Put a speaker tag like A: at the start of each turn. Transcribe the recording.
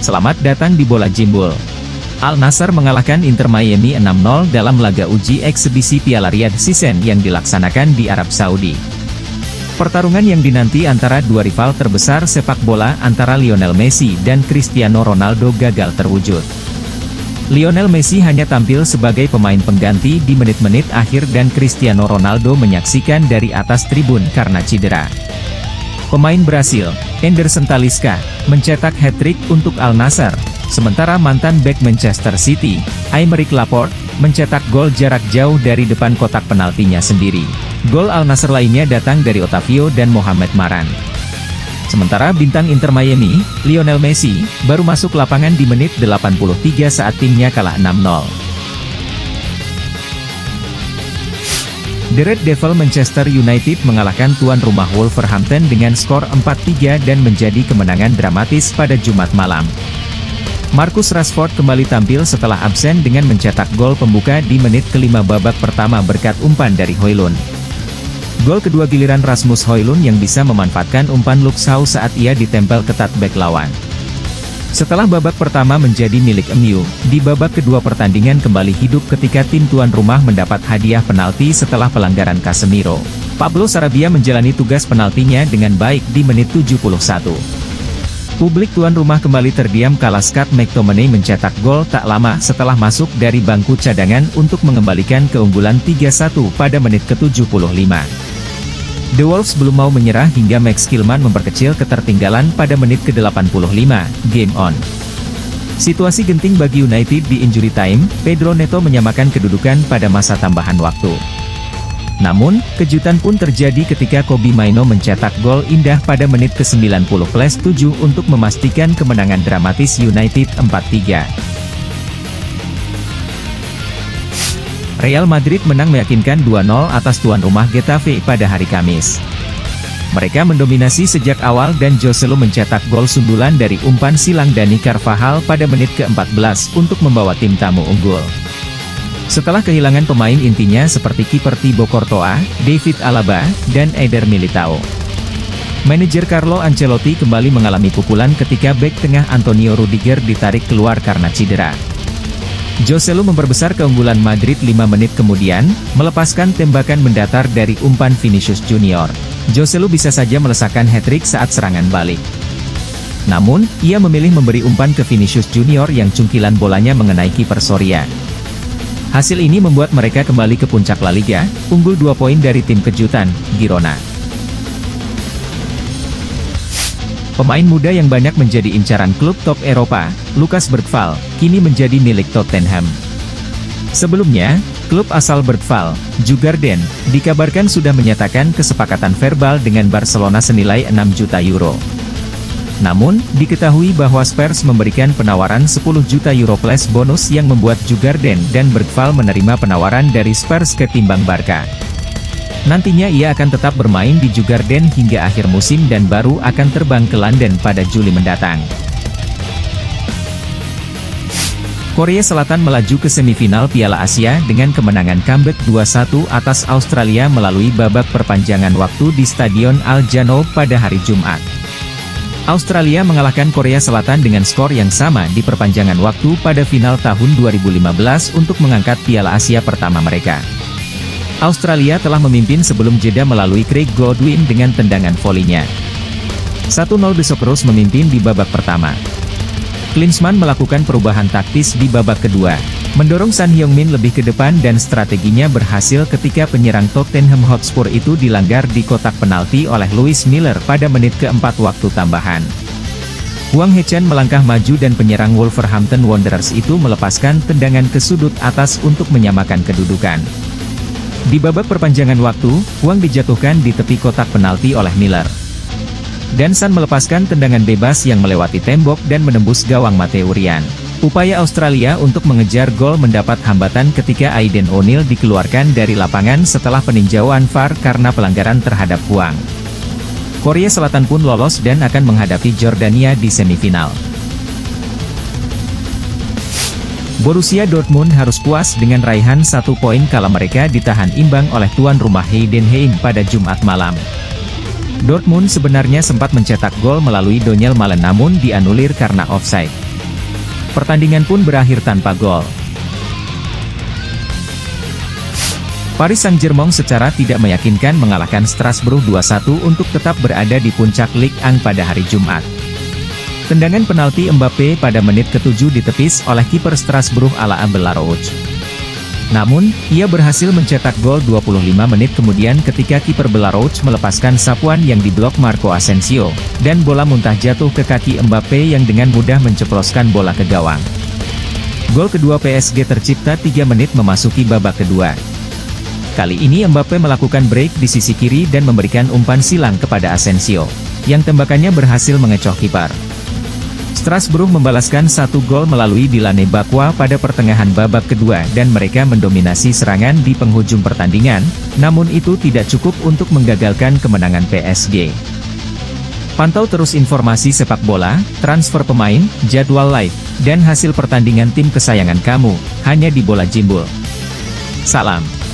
A: Selamat datang di Bola Jimbul. Al Nassr mengalahkan Inter Miami 6-0 dalam laga uji eksebisi Piala Riyadh Season yang dilaksanakan di Arab Saudi. Pertarungan yang dinanti antara dua rival terbesar sepak bola antara Lionel Messi dan Cristiano Ronaldo gagal terwujud. Lionel Messi hanya tampil sebagai pemain pengganti di menit-menit akhir dan Cristiano Ronaldo menyaksikan dari atas tribun karena cedera. Pemain Brasil, Anderson Talisca, mencetak hat-trick untuk Al Nassr, sementara mantan bek Manchester City, Aymeric Laporte, mencetak gol jarak jauh dari depan kotak penaltinya sendiri. Gol Al Nassr lainnya datang dari Otavio dan Mohamed Maran. Sementara bintang Inter Miami, Lionel Messi, baru masuk lapangan di menit 83 saat timnya kalah 6-0. The Red Devil Manchester United mengalahkan tuan rumah Wolverhampton dengan skor 4-3 dan menjadi kemenangan dramatis pada Jumat malam. Marcus Rashford kembali tampil setelah absen dengan mencetak gol pembuka di menit ke-5 babak pertama berkat umpan dari Højlund. Gol kedua giliran Rasmus Højlund yang bisa memanfaatkan umpan Luke Shaw saat ia ditempel ketat bek lawan. Setelah babak pertama menjadi milik MU, di babak kedua pertandingan kembali hidup ketika tim tuan rumah mendapat hadiah penalti setelah pelanggaran Casemiro. Pablo Sarabia menjalani tugas penaltinya dengan baik di menit 71. Publik tuan rumah kembali terdiam kala Scott McTominay mencetak gol tak lama setelah masuk dari bangku cadangan untuk mengembalikan keunggulan 3-1 pada menit ke-75. The Wolves belum mau menyerah hingga Max Kilman memperkecil ketertinggalan pada menit ke-85, game on. Situasi genting bagi United di injury time, Pedro Neto menyamakan kedudukan pada masa tambahan waktu. Namun, kejutan pun terjadi ketika Kobbie Mainoo mencetak gol indah pada menit ke-90+7 untuk memastikan kemenangan dramatis United 4-3. Real Madrid menang meyakinkan 2-0 atas tuan rumah Getafe pada hari Kamis. Mereka mendominasi sejak awal dan Joselu mencetak gol sundulan dari umpan silang Dani Carvajal pada menit ke-14 untuk membawa tim tamu unggul. Setelah kehilangan pemain intinya seperti kiper Thibaut Courtois, David Alaba, dan Eder Militao. Manajer Carlo Ancelotti kembali mengalami pukulan ketika bek tengah Antonio Rudiger ditarik keluar karena cedera. Joselu memperbesar keunggulan Madrid 5 menit kemudian, melepaskan tembakan mendatar dari umpan Vinicius Junior. Joselu bisa saja melesakkan hat-trick saat serangan balik. Namun, ia memilih memberi umpan ke Vinicius Junior yang cungkilan bolanya mengenai kiper Soria. Hasil ini membuat mereka kembali ke puncak La Liga, unggul 2 poin dari tim kejutan, Girona. Pemain muda yang banyak menjadi incaran klub top Eropa, Lucas Bergvall, kini menjadi milik Tottenham. Sebelumnya, klub asal Bergvall, Djurgården, dikabarkan sudah menyatakan kesepakatan verbal dengan Barcelona senilai 6 juta euro. Namun, diketahui bahwa Spurs memberikan penawaran 10 juta euro plus bonus yang membuat Djurgården dan Bergvall menerima penawaran dari Spurs ketimbang Barca. Nantinya ia akan tetap bermain di Djurgården hingga akhir musim dan baru akan terbang ke London pada Juli mendatang. Korea Selatan melaju ke semifinal Piala Asia dengan kemenangan comeback 2-1 atas Australia melalui babak perpanjangan waktu di Stadion Al Janoub pada hari Jumat. Australia mengalahkan Korea Selatan dengan skor yang sama di perpanjangan waktu pada final tahun 2015 untuk mengangkat Piala Asia pertama mereka. Australia telah memimpin sebelum jeda melalui Craig Goodwin dengan tendangan volinya. 1-0 The Socceroos memimpin di babak pertama. Klinsmann melakukan perubahan taktis di babak kedua, mendorong Son Heung-min lebih ke depan dan strateginya berhasil ketika penyerang Tottenham Hotspur itu dilanggar di kotak penalti oleh Lewis Miller pada menit keempat waktu tambahan. Hwang Hee-chan melangkah maju dan penyerang Wolverhampton Wanderers itu melepaskan tendangan ke sudut atas untuk menyamakan kedudukan. Di babak perpanjangan waktu, Hwang dijatuhkan di tepi kotak penalti oleh Miller. Dan Son melepaskan tendangan bebas yang melewati tembok dan menembus gawang Matteo Ryan. Upaya Australia untuk mengejar gol mendapat hambatan ketika Aiden O'Neil dikeluarkan dari lapangan setelah peninjauan VAR karena pelanggaran terhadap Hwang. Korea Selatan pun lolos dan akan menghadapi Jordania di semifinal. Borussia Dortmund harus puas dengan raihan 1 poin kala mereka ditahan imbang oleh tuan rumah Heidenheim pada Jumat malam. Dortmund sebenarnya sempat mencetak gol melalui Donyell Malen namun dianulir karena offside. Pertandingan pun berakhir tanpa gol. Paris Saint-Germain secara tidak meyakinkan mengalahkan Strasbourg 2-1 untuk tetap berada di puncak Ligue 1 pada hari Jumat. Tendangan penalti Mbappe pada menit ke-7 ditepis oleh kiper Strasbourg Alain Belarouche. Namun, ia berhasil mencetak gol 25 menit kemudian ketika kiper Belarouche melepaskan sapuan yang diblok Marco Asensio, dan bola muntah jatuh ke kaki Mbappe yang dengan mudah menceploskan bola ke gawang. Gol kedua PSG tercipta 3 menit memasuki babak kedua. Kali ini Mbappe melakukan break di sisi kiri dan memberikan umpan silang kepada Asensio, yang tembakannya berhasil mengecoh kiper. Strasbourg membalaskan 1 gol melalui Dilane Bakwa pada pertengahan babak kedua dan mereka mendominasi serangan di penghujung pertandingan, namun itu tidak cukup untuk menggagalkan kemenangan PSG. Pantau terus informasi sepak bola, transfer pemain, jadwal live, dan hasil pertandingan tim kesayangan kamu, hanya di Bola Jimbul. Salam.